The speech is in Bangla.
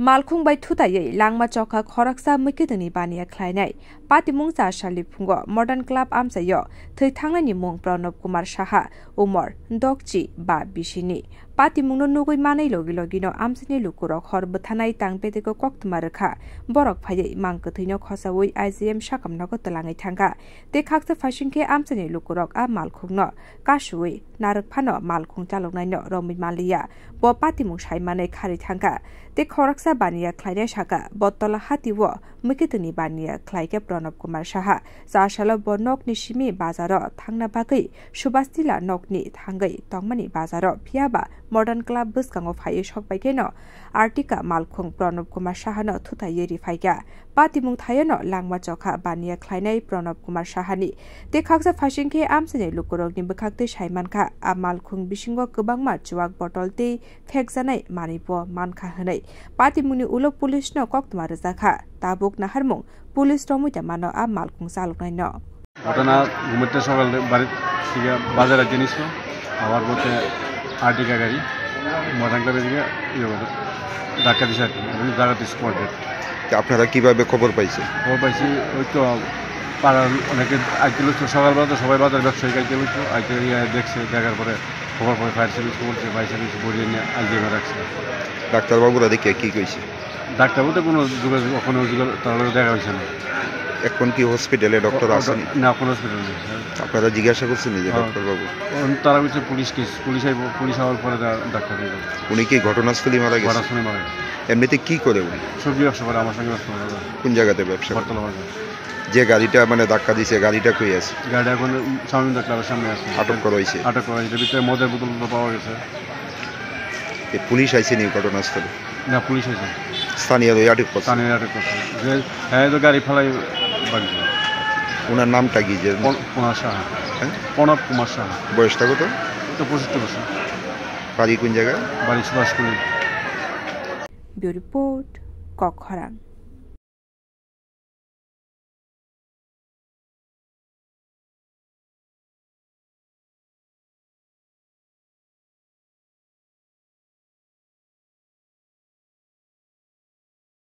Malkhung bai thutayei langma chokha khoraksa mikitani bania khlainai patimung cha saliphungo modern club amsayo thei thangnani mung Pranab Kumar Saha umor dokchi ba bisini patimungno nugui manai logi logino amsini lukurok hor bthanai tangpedeko koktma rakha borok phayei mangkathaino khosawi IGM sakamnago talangai thanga te khaksa phasingke amsini lukurok a malkhungno kasui narak phano malkhung chaloknaino romi malia bo patimung saimanai khari thanga te khoraksa bania khlaine saka botola hatiwo mikitani bania khlaike Pranab Kumar Saha sasala bonok ni simi bazaro thangna bagai subastila nokni thangai tongmani bazaro phiaba modern club buskango phai sokbaikeno artika malkhung Pranab Kumar Saha no thutayeri phaiga patimung thayeno langma chokha bania khlainai Pranab Kumar Saha ni te khaksa phasingke amsene lukurok ni bkhakte saimankha a malkhung bisingo kubangma chuak botol te phekjanai manipo mankha hanai patimungni ulo police no koktma rjakha tabuk naharmung police রমুইতা মানো আ মালকুং চালুকনাই ন ঘটনা ঘুমতে সকালে বাড়ি থেকে বাজারে জিনিস আবার বলতে আর্টিকা গাড়ি মডার্ন দিকে ধাক্কা দিছে আর কি জায়গাতে স্পট ডেট। আপনারা কিভাবে খবর পাইছেন? খবর পাইছি ওই তো পাড়ার অনেকে আইতে লইতো সকালবেলা তো সবাই বাজার ব্যবসায়ী আইতে লইতো আইতে দেখছে দেখার পরে খবর পরে ফায়ার সার্ভিস বলছে ফায়ার সার্ভিস বড়িয়ে নিয়ে আইজিএমে রাখছে। ডাক্তারবাবুরা দেখে কি কইছে? ডাক্তার বলতে কোনো যোগাযোগ ওখানে তার দেখা হয়েছে না। এখন কি হসপিটালে ডক্টর আসেন? না, কোনো হসপিটালে নেই। আপনারা জিজ্ঞাসা করছেন যে ডাক্তারবাবু? তারা বলছে পুলিশ কেস, পুলিশ আওয়ার পরে ডাক্তার। উনি কি ঘটনাস্থলে মারা গেছে? ঘটনাস্থলে মারা গেছে। এমনিতে কি করে উনি? সবজি ব্যবসা করে, আমার সঙ্গে ব্যবসা করে। কোন জায়গাতে ব্যবসা? বটতলা বাজার। যে গাড়িটা মানে ধাক্কা দিছে গাড়িটা কই আছে? গাড়িটা এখন স্বামীন্দ্র ক্লাবের সামনে আছে। আটক করা হয়েছে? আটক করা হয়েছে। ভিতরে মদের বোতল পাওয়া গেছে। পুলিশ আইসেনি ঘটনাস্থলে? না, পুলিশ আছে। স্থানীয় আটক করছে? স্থানীয় আটক করছে। হ্যাঁ, তো গাড়ি ফেলাই বাগছে। ওনার নামটা কি? যে কুমার সাহা। প্রণব কুমার সাহা। বয়সটা কত? 65 বছর। বাড়ি কোন জায়গায়? বাড়ি সুভাষকুলি। Bureau report কক্ষরাং।